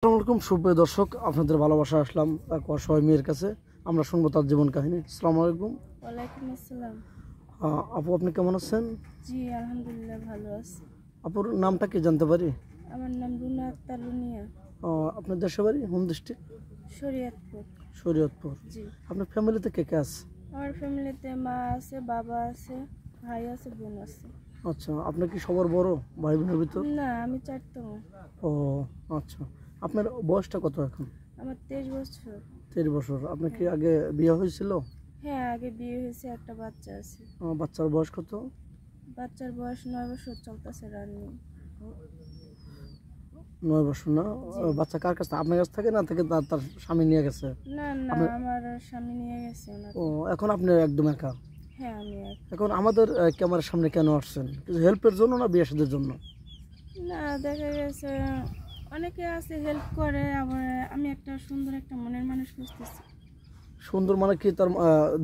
আসসালামু আলাইকুম সুপ্রিয় দর্শক, আপনাদের ভালোবাসা আসলাম এক অসহায় মেয়ের কাছে। আমরা শুনবো তার জীবন কাহিনী। আসসালামু আলাইকুম। ওয়ালাইকুম আসসালাম। আপু, আপনি কেমন আছেন? জি আলহামদুলিল্লাহ ভালো আছি। আপুর নামটা কি জানতে পারি? আমার নাম রুনা আক্তার রুনিয়া। আপনার দেশের বাড়ি হোম ডিস্ট্রিক্ট? শরীয়তপুর। শরীয়তপুর। জি। আপনার ফ্যামিলিতে কে কে আছে? আমার ফ্যামিলিতে মা আছে, বাবা আছে, ভাই আছে, বোন আছে। আচ্ছা, আপনি কি সবার বড় ভাই বোনের ভিতর? না, আমি চারতম। ও আচ্ছা, আপনার বয়সটা কত এখন? আমার 23 বছর। 13 বছর। আপনার কি আগে বিয়ে হয়েছিল? হ্যাঁ, আগে বিয়ে হয়েছে, একটা বাচ্চা আছে। বাচ্চার বয়স কত? বাচ্চার বয়স 9 বছর চলতেছে, রানিং। 9 বছর না? বাচ্চা কার কাছে, আপনার কাছে থাকে না থেকে তার স্বামী নিয়ে গেছে? না না, আমার স্বামী নিয়ে গেছে ওনাকে। ও, এখন আপনি একদম একা? হ্যাঁ, আমি এখন আমাদের ক্যামেরার সামনে কেন আসছেন? কিছু হেল্পের জন্য না বিয়ে শাদীর জন্য? না, দেখা গেছে অনেকে আছে হেল্প করে, আবার আমি একটা সুন্দর একটা মনের মানুষ খুঁজতেছি। সুন্দর মানে কি তার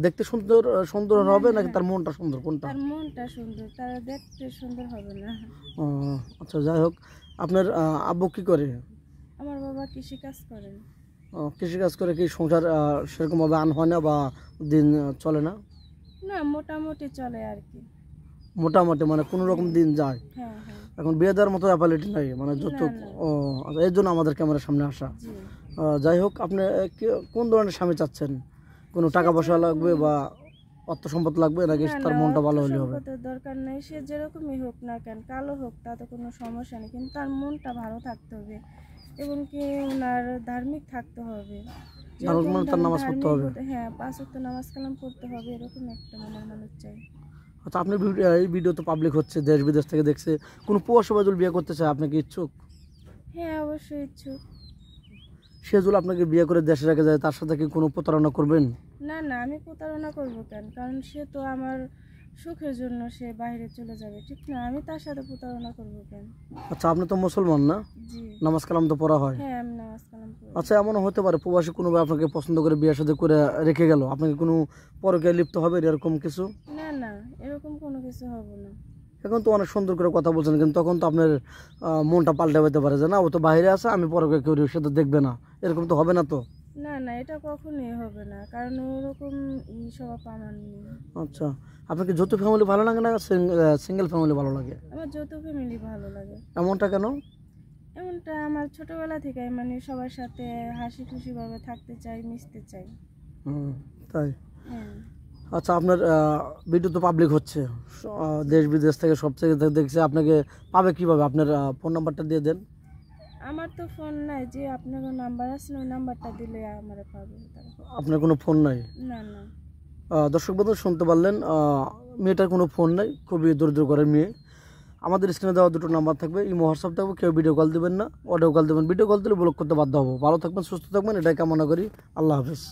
দেখতে সুন্দর সুন্দর হবে নাকি তার মনটা সুন্দর, কোনটা? তার মনটা সুন্দর, তারা দেখতে সুন্দর হবে না। আচ্ছা, যাই হোক, আপনার আব্বু কি করে? আমার বাবা কৃষি কাজ করেন। কৃষিকাজ করে কি সংসার সেরকমভাবে আন হয় না বা দিন চলে না? না, মোটামুটি চলে আর কি। মোটামুটি মানে কোনো রকম দিন যায়। হ্যাঁ হ্যাঁ। এখন বিয়ে দেওয়ার মতো অ্যাবিলিটি নাই মানে যত। না, না। ও আচ্ছা, এর জন্য আমাদের ক্যামেরার সামনে আসা। জি। যাই হোক, আপনি কোন ধরনের স্বামী চাচ্ছেন? কোনো টাকা পয়সা লাগবে বা অর্থ সম্পদ লাগবে নাকি না তার না, মনটা ভালো অর্থ হলে হবে? সম্পদের দরকার নেই, সে যেরকমই হোক না কেন, কালো হোক, তাতে কোনো সমস্যা নেই, কিন্তু তার মনটা ভালো থাকতে হবে এবং কি ওনার ধার্মিক থাকতে হবে। ধার্মিক মানে তার নামাজ পড়তে হবে? হ্যাঁ, 5 ওয়াক্ত নামাজ কালাম পড়তে হবে, এরকম একটা মনের মানুষ চাই। আচ্ছা, আপনি এই ভিডিও তো পাবলিক হচ্ছে, দেশ বিদেশ থেকে দেখছে, কোনো প্রবাসী বাদুল বিয়ে করতে চায়, আপনি কি ইচ্ছুক? হ্যাঁ, অবশ্যই ইচ্ছুক। সে যদি আপনাকে বিয়ে করে দেশে রেখে যায়, তার সাথে কি কোনো প্রতারণা করবেন? না না, আমি প্রতারণা করবো কেন? কারণ সে তো আমার সুখের জন্য সে বাইরে চলে যাবে, ঠিক না? আমি তার সাথে প্রতারণা করবো কেন? আচ্ছা, আপনি তো মুসলমান না? জি। নামাজ কালাম তো পড়া হয়? হ্যাঁ, আমি নামাজ কালাম পড়ি। আচ্ছা, এমনও হতে পারে প্রবাসী কোনো ভাই আপনাকে পছন্দ করে বিয়ে সাথে করে রেখে গেল, আপনাকে কোনো পরকে লিপ্ত হবে এরকম কিছু? না না, এরকম কোনো কিছু হবে না। এখন তো অনেক সুন্দর করে কথা বলছেন, কিন্তু তখন তো আপনার মনটা পাল্টে যেতে পারে যে না, ও তো বাইরে আছে, আমি পরকে কেউ সাথে দেখবে না, এরকম তো হবে না তো? না না, এটা কখনোই হবে না, কারণ ওরকম স্বভাব আমার নেই। আচ্ছা, আপনাকে যৌথ ফ্যামিলি ভালো লাগে না সিঙ্গেল ফ্যামিলি ভালো লাগে? আমার যৌথ ফ্যামিলি ভালো লাগে। এমনটা কেন? এমনটা আমার ছোটবেলা থেকে, মানে সবার সাথে হাসি খুশি ভাবে থাকতে চাই, মিশতে চাই। তাই? হ্যাঁ। আচ্ছা, আপনার ভিডিও তো পাবলিক হচ্ছে, দেশ বিদেশ থেকে সব থেকে দেখছে, আপনাকে পাবে কিভাবে? আপনার ফোন নাম্বারটা দিয়ে দেন। আমার তো ফোন নাই, যে আপনার নাম্বার আছে ওই নাম্বারটা দিলে আমার পাবে তারা। আপনার কোনো ফোন নাই? না না। দর্শক বন্ধু শুনতে পারলেন, মেয়েটার কোনো ফোন নাই, খুবই দরিদ্র ঘরের মেয়ে। আমাদের স্ক্রিনে দেওয়া দুটো নাম্বার থাকবে, ইমো হোয়াটসঅ্যাপ থাকবে, কেউ ভিডিও কল দেবেন না, অডিও কল দেবেন। ভিডিও কল দিলে ব্লক করতে বাধ্য হবো। ভালো থাকবেন, সুস্থ থাকবেন, এটাই কামনা করি। আল্লাহ হাফিজ।